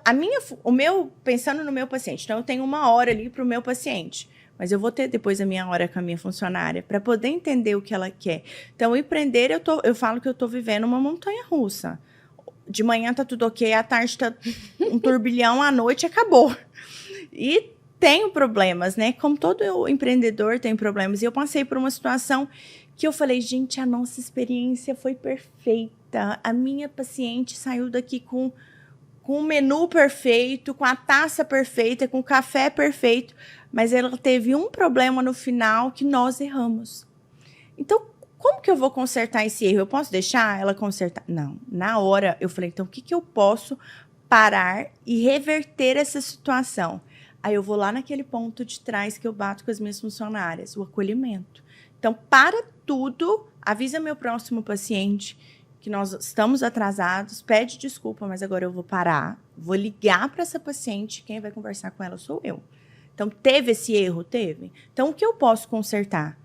pensando no meu paciente, então eu tenho 1 hora ali para o meu paciente. Mas eu vou ter depois a minha hora com a minha funcionária para poder entender o que ela quer. Então, empreender, eu falo que eu estou vivendo uma montanha-russa. De manhã tá tudo ok, à tarde tá um turbilhão, à noite acabou. E tenho problemas, né? Como todo empreendedor tem problemas. E eu passei por uma situação que eu falei, gente, a nossa experiência foi perfeita. A minha paciente saiu daqui com o menu perfeito, com a taça perfeita, com o café perfeito. Mas ela teve um problema no final que nós erramos. Então, como que eu vou consertar esse erro? Eu posso deixar ela consertar? Não. Na hora, eu falei, então, o que eu posso parar e reverter essa situação? Aí eu vou lá naquele ponto de trás que eu bato com as minhas funcionárias, o acolhimento. Então, para tudo, avisa meu próximo paciente que nós estamos atrasados, pede desculpa, mas agora eu vou parar, vou ligar para essa paciente, quem vai conversar com ela sou eu. Então, teve esse erro? Teve. Então, o que eu posso consertar?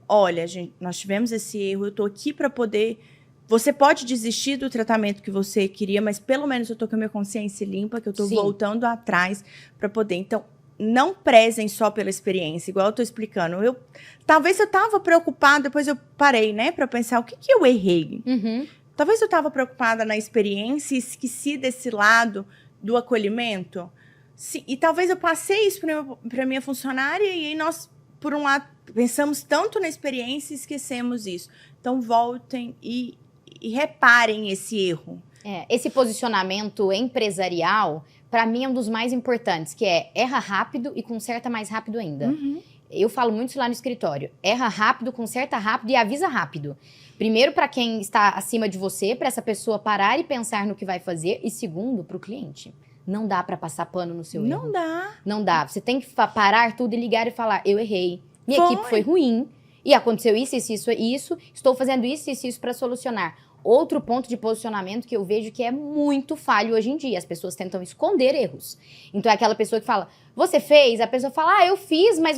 Olha, gente, nós tivemos esse erro, eu estou aqui para poder... Você pode desistir do tratamento que você queria, mas pelo menos eu estou com a minha consciência limpa, que eu estou voltando atrás para poder... Então, não prezem só pela experiência, igual eu estou explicando. Talvez eu estava preocupada, depois eu parei, né, para pensar o que eu errei. Uhum. Talvez eu estava preocupada na experiência e esqueci desse lado do acolhimento. E talvez eu passei isso para minha funcionária e aí nós, por um lado, pensamos tanto na experiência e esquecemos isso. Então, voltem e reparem esse erro. Esse posicionamento empresarial, para mim, é um dos mais importantes, que é erra rápido e conserta mais rápido ainda. Uhum. Eu falo muito isso lá no escritório. Erra rápido, conserta rápido e avisa rápido. Primeiro, para quem está acima de você, para essa pessoa parar e pensar no que vai fazer. E segundo, para o cliente. Não dá para passar pano no seu erro. Não dá. Não dá. Você tem que parar tudo e ligar e falar, eu errei. Minha equipe foi ruim. E aconteceu isso, isso. Estou fazendo isso para solucionar. Outro ponto de posicionamento que eu vejo que é muito falho hoje em dia. As pessoas tentam esconder erros. Então, é aquela pessoa que fala, você fez? A pessoa fala, eu fiz, mas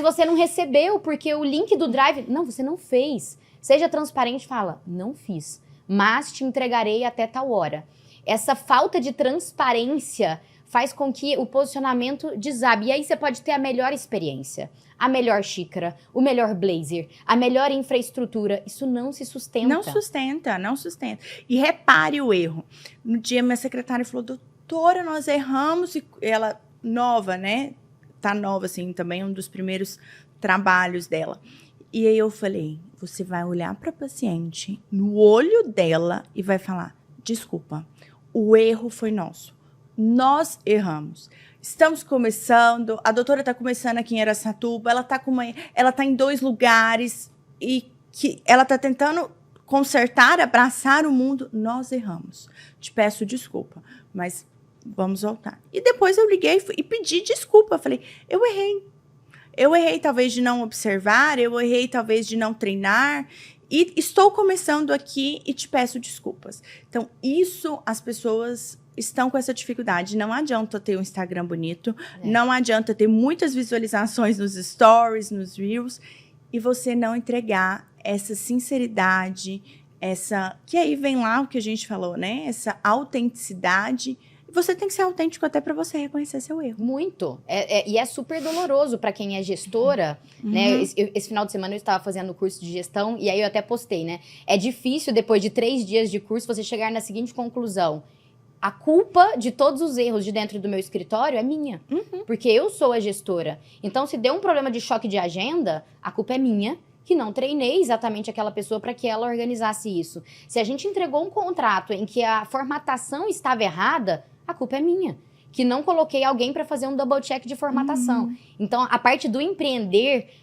você não recebeu, porque o link do Drive... Não, você não fez. Seja transparente e fala, não fiz, mas te entregarei até tal hora. Essa falta de transparência faz com que o posicionamento desabe. E aí você pode ter a melhor experiência, a melhor xícara, o melhor blazer, a melhor infraestrutura. Isso não se sustenta. Não sustenta. E repare o erro. No dia, minha secretária falou, doutora, nós erramos. E ela, nova, né? Tá nova, assim, também um dos primeiros trabalhos dela. E aí eu falei, você vai olhar para a paciente no olho dela e vai falar, desculpa, o erro foi nosso. Nós erramos. Estamos começando, a doutora está começando aqui em Araçatuba, ela tá em 2 lugares e que ela está tentando consertar, abraçar o mundo. Nós erramos. Te peço desculpa, mas vamos voltar. E depois eu liguei e pedi desculpa. Falei, eu errei. Eu errei talvez de não observar, eu errei talvez de não treinar. E estou começando aqui e te peço desculpas. Então, isso as pessoas estão com essa dificuldade. Não adianta ter um Instagram bonito, não adianta ter muitas visualizações nos stories, nos reels, e você não entregar essa sinceridade, que aí vem lá o que a gente falou, né? Essa autenticidade. Você tem que ser autêntico até para você reconhecer seu erro. Muito. E é super doloroso para quem é gestora, né? Esse final de semana eu estava fazendo o curso de gestão e aí eu até postei, né? É difícil, depois de 3 dias de curso, você chegar na seguinte conclusão. A culpa de todos os erros de dentro do meu escritório é minha. Porque eu sou a gestora. Então, se deu um problema de choque de agenda, a culpa é minha, que não treinei exatamente aquela pessoa para que ela organizasse isso. Se a gente entregou um contrato em que a formatação estava errada, a culpa é minha, que não coloquei alguém para fazer um double check de formatação. Então, a parte do empreender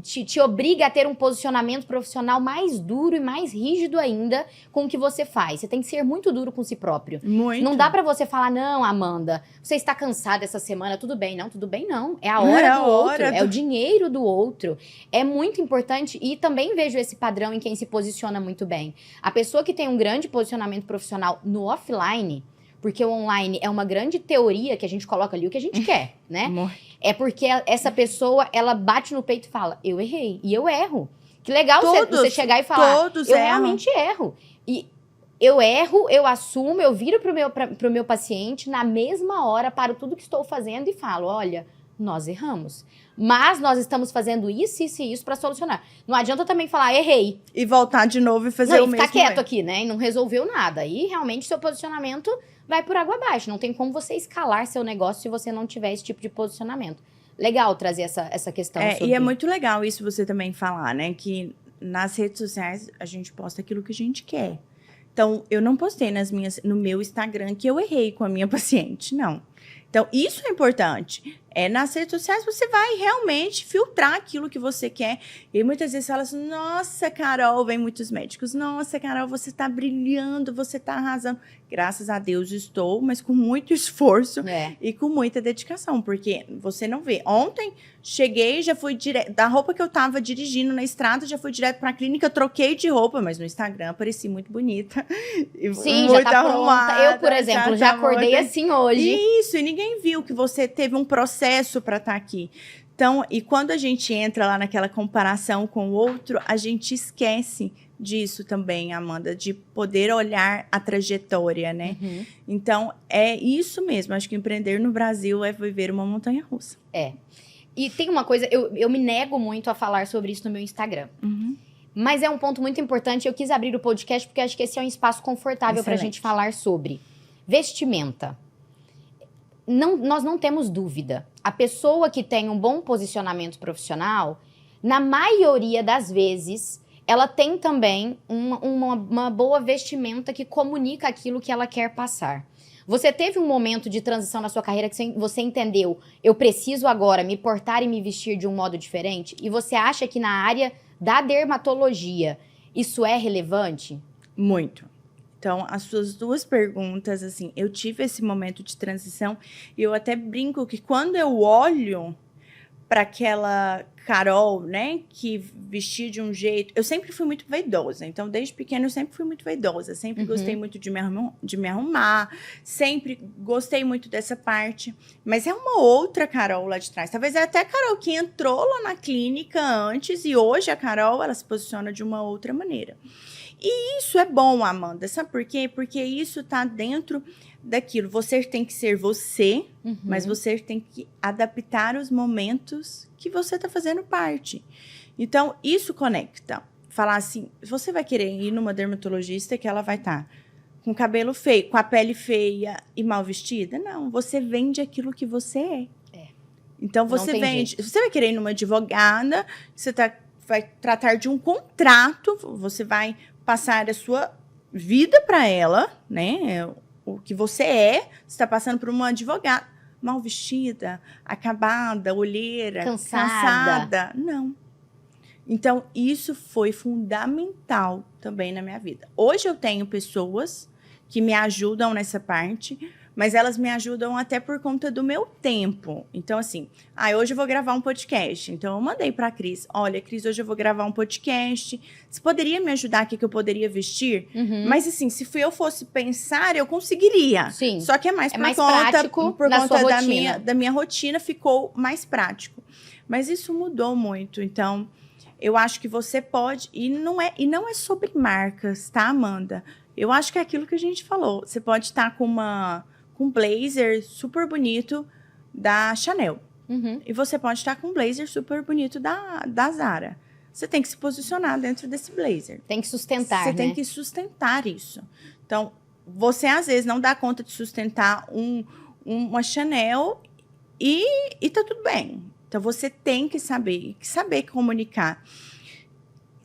te obriga a ter um posicionamento profissional mais duro e mais rígido ainda com o que você faz. Você tem que ser muito duro com si próprio. Muito. Não dá pra você falar, não, Amanda, você está cansada essa semana, tudo bem. Não, tudo bem não. É a hora do outro, é o dinheiro do outro. É muito importante e também vejo esse padrão em quem se posiciona muito bem. A pessoa que tem um grande posicionamento profissional no offline, porque o online é uma grande teoria que a gente coloca ali o que a gente quer, né? É porque essa pessoa, ela bate no peito e fala, eu errei. E eu erro. Que legal você chegar e falar, eu realmente erro. E eu erro, eu assumo, eu viro pro meu paciente na mesma hora, paro tudo que estou fazendo e falo, olha, nós erramos. Mas nós estamos fazendo isso, isso e isso para solucionar. Não adianta também falar, errei. E voltar de novo e fazer o mesmo. E ficar quieto aqui, né? E não resolveu nada. E realmente seu posicionamento vai por água abaixo. Não tem como você escalar seu negócio se você não tiver esse tipo de posicionamento. Legal trazer essa questão. E é muito legal isso você também falar, né? Que nas redes sociais a gente posta aquilo que a gente quer. Então, eu não postei no meu Instagram que eu errei com a minha paciente, não. Então, isso é importante. Nas redes sociais você vai realmente filtrar aquilo que você quer. E muitas vezes fala assim, nossa, Carol, vem muitos médicos. Nossa, Carol, você está brilhando, você está arrasando. Graças a Deus estou, mas com muito esforço e com muita dedicação. Porque você não vê. Ontem, cheguei, já fui direto... Da roupa que eu estava dirigindo na estrada, já fui direto para a clínica, troquei de roupa. Mas no Instagram apareci muito bonita. Sim, muito já tá arrumada, pronta. Eu, por exemplo, já acordei assim hoje. Isso, e ninguém viu que você teve um processo para estar aqui. Então, e quando a gente entra lá naquela comparação com o outro, a gente esquece disso também, Amanda, de poder olhar a trajetória, né? Uhum. Então, é isso mesmo. Acho que empreender no Brasil é viver uma montanha-russa. E tem uma coisa, eu me nego muito a falar sobre isso no meu Instagram. Uhum. Mas é um ponto muito importante. Eu quis abrir o podcast porque acho que esse é um espaço confortável para a gente falar sobre vestimenta. Nós não temos dúvida. A pessoa que tem um bom posicionamento profissional, na maioria das vezes, ela tem também uma boa vestimenta que comunica aquilo que ela quer passar. Você teve um momento de transição na sua carreira que você entendeu, eu preciso agora me portar e me vestir de um modo diferente? E você acha que na área da dermatologia isso é relevante? Muito. Então, as suas duas perguntas, assim, eu tive esse momento de transição e eu até brinco que quando eu olho para aquela Carol, né, que vestia de um jeito... Eu sempre fui muito vaidosa, então, desde pequena, eu sempre fui muito vaidosa. Sempre gostei muito de me arrumar, sempre gostei muito dessa parte. Mas é uma outra Carol lá de trás. Talvez é até a Carol que entrou lá na clínica antes e hoje a Carol, ela se posiciona de uma outra maneira. E isso é bom, Amanda, sabe por quê? Porque isso tá dentro daquilo. Você tem que ser você, mas você tem que adaptar os momentos que você tá fazendo parte. Então, isso conecta. Falar assim, você vai querer ir numa dermatologista que ela vai estar com cabelo feio, com a pele feia e mal vestida? Não, você vende aquilo que você é. Então, você vende... Jeito. Você vai querer ir numa advogada, você vai tratar de um contrato, você vai passar a sua vida para ela, né? O que você está passando por uma advogada mal vestida, acabada, olheira, cansada. Não. Então, isso foi fundamental também na minha vida. Hoje eu tenho pessoas que me ajudam nessa parte, mas elas me ajudam até por conta do meu tempo. Então, assim, hoje eu vou gravar um podcast. Então, eu mandei para a Cris, olha, Cris, hoje eu vou gravar um podcast. Você poderia me ajudar aqui que eu poderia vestir? Mas, assim, se eu fosse pensar, eu conseguiria. Sim. Só que é mais prático por conta da minha rotina, ficou mais prático. Mas isso mudou muito. Então, eu acho que você pode... E não é sobre marcas, tá, Amanda? Eu acho que é aquilo que a gente falou. Você pode estar com um blazer super bonito da Chanel. E você pode estar com um blazer super bonito da Zara. Você tem que se posicionar dentro desse blazer. Tem que sustentar, Você tem que sustentar isso. Então, você às vezes não dá conta de sustentar uma Chanel e tá tudo bem. Então, você tem que saber comunicar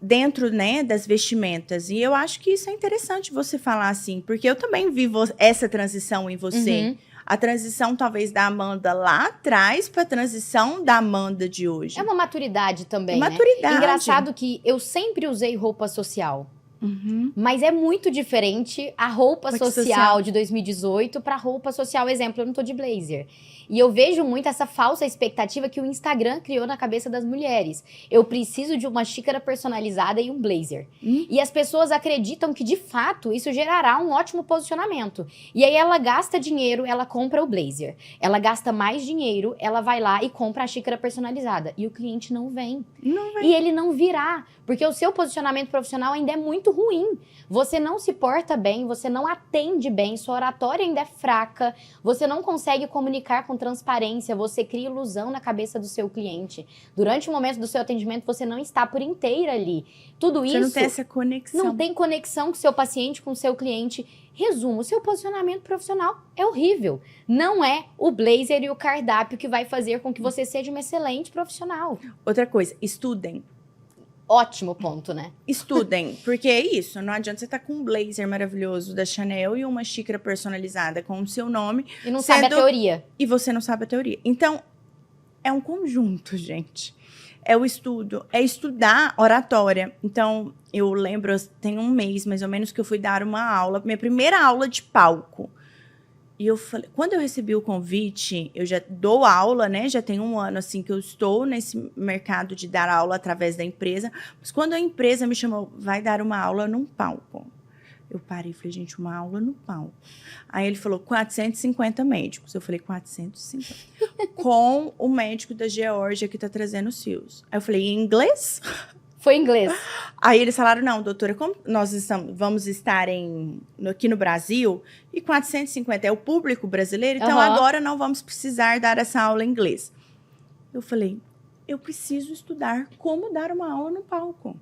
dentro, né, das vestimentas. E eu acho que isso é interessante você falar assim, porque eu também vivo essa transição em você. a transição talvez da Amanda lá atrás para a transição da Amanda de hoje. É uma maturidade também, maturidade. Né? Engraçado que eu sempre usei roupa social. Mas é muito diferente a roupa social de 2018 para roupa social, exemplo, eu não tô de blazer. E eu vejo muito essa falsa expectativa que o Instagram criou na cabeça das mulheres. Eu preciso de uma xícara personalizada e um blazer. E as pessoas acreditam que, de fato, isso gerará um ótimo posicionamento. E aí ela gasta dinheiro, ela compra o blazer. Ela gasta mais dinheiro, ela vai lá e compra a xícara personalizada. E o cliente não vem. Não vem. E ele não virá. Porque o seu posicionamento profissional ainda é muito ruim. Você não se porta bem, você não atende bem, sua oratória ainda é fraca, você não consegue comunicar com transparência, você cria ilusão na cabeça do seu cliente. Durante o momento do seu atendimento, você não está por inteira ali. Tudo isso... Você não tem essa conexão. Não tem conexão com o seu paciente, com o seu cliente. Resumo, o seu posicionamento profissional é horrível. Não é o blazer e o cardápio que vai fazer com que você seja uma excelente profissional. Outra coisa, estudem. Ótimo ponto, né? Estudem, porque é isso, não adianta você estar com um blazer maravilhoso da Chanel e uma xícara personalizada com o seu nome. E não sabe a teoria. E você não sabe a teoria. Então, é um conjunto, gente. É o estudo, é estudar oratória. Então, eu lembro, tem um mês mais ou menos que eu fui dar uma aula, minha primeira aula de palco. E eu falei, quando eu recebi o convite, eu já dou aula, né? Já tem um ano, assim, que eu estou nesse mercado de dar aula através da empresa. Mas quando a empresa me chamou, vai dar uma aula num palco. Eu parei e falei, gente, uma aula no palco. Aí ele falou, 450 médicos. Eu falei, 450. Com o médico da Geórgia que tá trazendo os fios. Aí eu falei, em inglês? Foi em inglês. Aí eles falaram, não, doutora, como nós vamos estar aqui no Brasil, e 450 é o público brasileiro, então agora não vamos precisar dar essa aula em inglês. Eu falei, eu preciso estudar como dar uma aula no palco.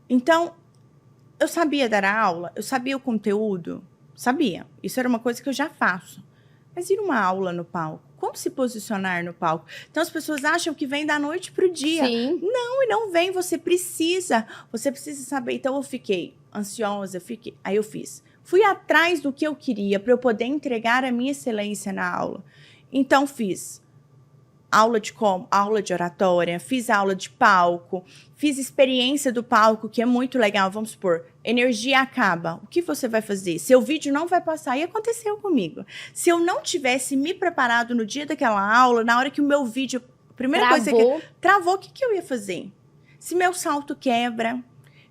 Então, eu sabia dar a aula, eu sabia o conteúdo, sabia. Isso era uma coisa que eu já faço. Mas ir uma aula no palco? Como se posicionar no palco? Então, as pessoas acham que vem da noite para o dia. Sim. Não, e não vem. Você precisa saber. Então, eu fiquei ansiosa, aí eu fiz. Fui atrás do que eu queria para eu poder entregar a minha excelência na aula. Então, fiz aula de oratória, fiz aula de palco, fiz experiência do palco, que é muito legal. Vamos supor, energia acaba. O que você vai fazer? Seu vídeo não vai passar. E aconteceu comigo. Se eu não tivesse me preparado no dia daquela aula, na hora que o meu vídeo... Primeira coisa que travou, o que eu ia fazer? Se meu salto quebra...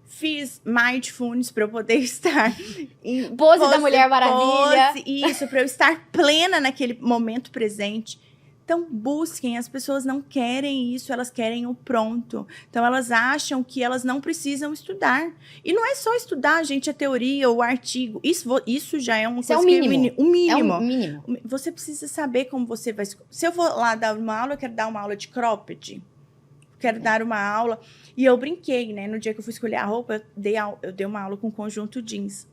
Fiz mindfulness para eu poder estar em pose da Mulher Maravilha. Isso, para eu estar plena naquele momento presente. Então, busquem. As pessoas não querem isso, elas querem o pronto. Então, elas acham que elas não precisam estudar. E não é só estudar, gente, a teoria ou o artigo. Isso já é uma coisa é o mínimo. O mínimo. É o mínimo. Você precisa saber como você vai... Se eu vou lá dar uma aula, eu quero dar uma aula de cropped. Quero dar uma aula. E eu brinquei, né? No dia que eu fui escolher a roupa, eu dei uma aula com conjunto jeans.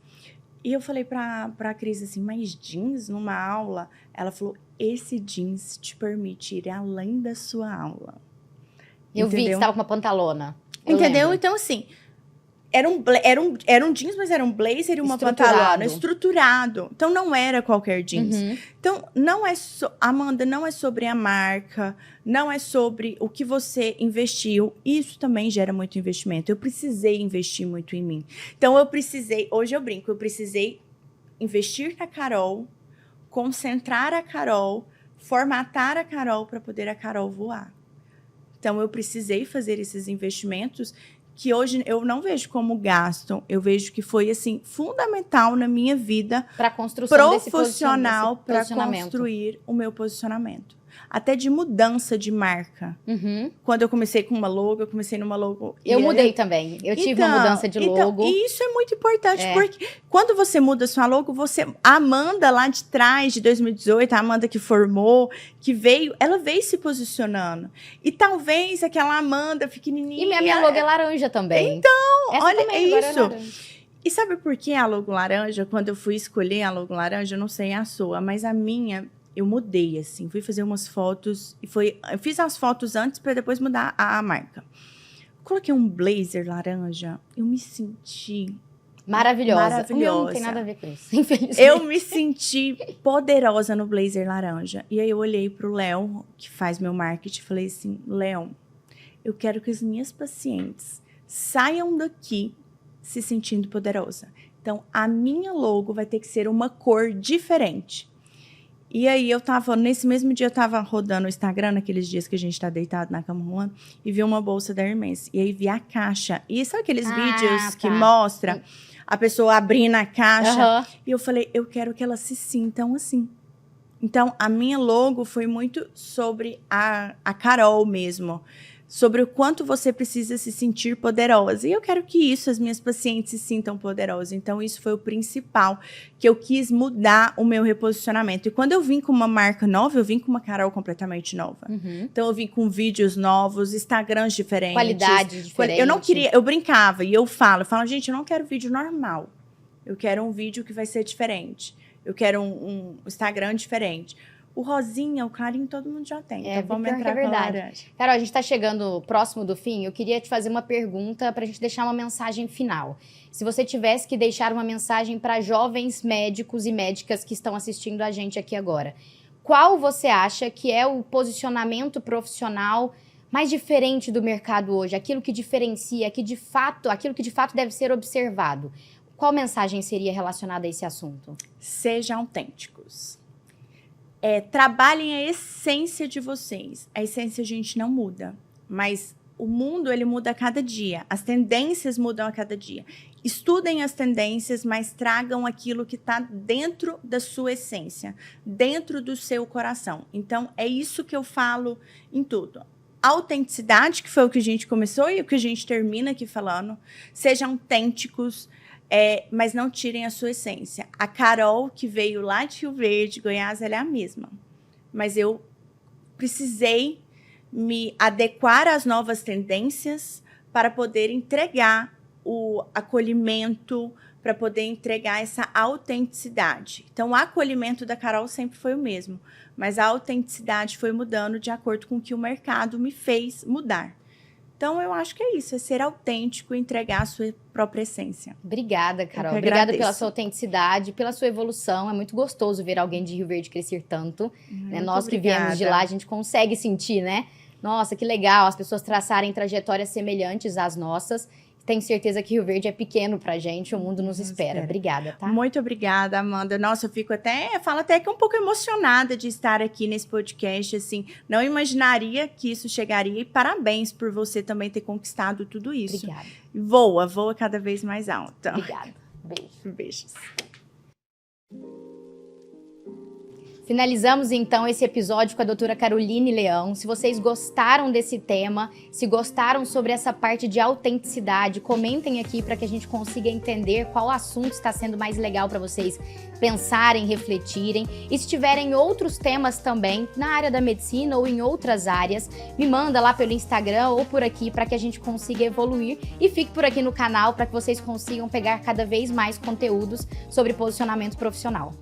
E eu falei pra Cris assim, mas jeans numa aula? Ela falou, esse jeans te permite ir além da sua aula. Eu vi que você tava com uma pantalona. Entendeu? Então, assim, era um jeans, mas era um blazer e uma pantalona estruturado. Então, não era qualquer jeans. Então, Amanda, não é sobre a marca, não é sobre o que você investiu. Isso também gera muito investimento. Eu precisei investir muito em mim. Então, hoje eu brinco, eu precisei investir na Carol, concentrar a Carol, formatar a Carol para poder a Carol voar. Então, eu precisei fazer esses investimentos que hoje eu não vejo como gasto, eu vejo que foi, assim, fundamental na minha vida para construção profissional, para construir o meu posicionamento. Até de mudança de marca. Quando eu comecei com uma logo, eu comecei numa logo... Eu mudei também. Eu tive uma mudança de logo. E isso é muito importante, porque quando você muda sua logo, a Amanda lá de trás, de 2018, a Amanda que formou, que veio, ela veio se posicionando. E talvez aquela Amanda pequenininha... E minha logo é laranja também. Então, essa olha, também, é isso. E sabe por que a logo laranja? Quando eu fui escolher a logo laranja, eu não sei a sua, mas a minha... Eu mudei, assim, fui fazer umas fotos, eu fiz as fotos antes para depois mudar a marca. Coloquei um blazer laranja, eu me senti Maravilhosa. Maravilhosa. O meu não tem nada a ver com isso, infelizmente. Eu me senti poderosa no blazer laranja. E aí eu olhei pro Léo, que faz meu marketing, e falei assim, Léo, eu quero que as minhas pacientes saiam daqui se sentindo poderosa. Então, a minha logo vai ter que ser uma cor diferente. E aí, nesse mesmo dia, eu tava rodando o Instagram, naqueles dias que a gente tá deitado na cama rolando, e vi uma bolsa da Hermès. E aí, vi a caixa. E sabe aqueles vídeos que mostra a pessoa abrindo a caixa? E eu falei, eu quero que elas se sintam assim. Então, a minha logo foi muito sobre a Carol mesmo. Sobre o quanto você precisa se sentir poderosa. E eu quero que as minhas pacientes se sintam poderosas. Então, isso foi o principal, que eu quis mudar o meu reposicionamento. E quando eu vim com uma marca nova, eu vim com uma Carol completamente nova. Então, eu vim com vídeos novos, Instagrams diferentes. Qualidade diferente. Eu não queria, eu brincava e eu falo, gente, eu não quero vídeo normal. Eu quero um vídeo que vai ser diferente. Eu quero um Instagram diferente. O rosinha, o clarinho, todo mundo já tem. Então vamos entrar com a laranja. Carol, a gente está chegando próximo do fim. Eu queria te fazer uma pergunta para a gente deixar uma mensagem final. Se você tivesse que deixar uma mensagem para jovens médicos e médicas que estão assistindo a gente aqui agora, qual você acha que é o posicionamento profissional mais diferente do mercado hoje? Aquilo que diferencia, aquilo que de fato deve ser observado. Qual mensagem seria relacionada a esse assunto? Sejam autênticos. Trabalhem a essência de vocês. A essência a gente não muda, mas o mundo ele muda a cada dia. As tendências mudam a cada dia. Estudem as tendências, mas tragam aquilo que está dentro da sua essência, dentro do seu coração. Então, é isso que eu falo em tudo. Autenticidade, que foi o que a gente começou e o que a gente termina aqui falando. Sejam autênticos. Mas não tirem a sua essência. A Carol, que veio lá de Rio Verde, Goiás, ela é a mesma. Mas eu precisei me adequar às novas tendências para poder entregar o acolhimento, para poder entregar essa autenticidade. Então, o acolhimento da Carol sempre foi o mesmo, mas a autenticidade foi mudando de acordo com o que o mercado me fez mudar. Então, eu acho que é isso, é ser autêntico e entregar a sua própria essência. Obrigada, Carol. Obrigada pela sua autenticidade, pela sua evolução. É muito gostoso ver alguém de Rio Verde crescer tanto. Né? Nós que viemos de lá, a gente consegue sentir, né? Nossa, que legal, as pessoas traçarem trajetórias semelhantes às nossas. Tenho certeza que Rio Verde é pequeno pra gente, o mundo nos espera. Obrigada, tá? Muito obrigada, Amanda. Nossa, eu falo até que um pouco emocionada de estar aqui nesse podcast, assim, não imaginaria que isso chegaria e parabéns por você também ter conquistado tudo isso. Obrigada. Voa cada vez mais alta. Obrigada. Beijo. Beijos. Finalizamos, então, esse episódio com a doutora Caroline Leão. Se vocês gostaram desse tema, se gostaram sobre essa parte de autenticidade, comentem aqui para que a gente consiga entender qual assunto está sendo mais legal para vocês pensarem, refletirem. E se tiverem outros temas também na área da medicina ou em outras áreas, me manda lá pelo Instagram ou por aqui para que a gente consiga evoluir. E fique por aqui no canal para que vocês consigam pegar cada vez mais conteúdos sobre posicionamento profissional.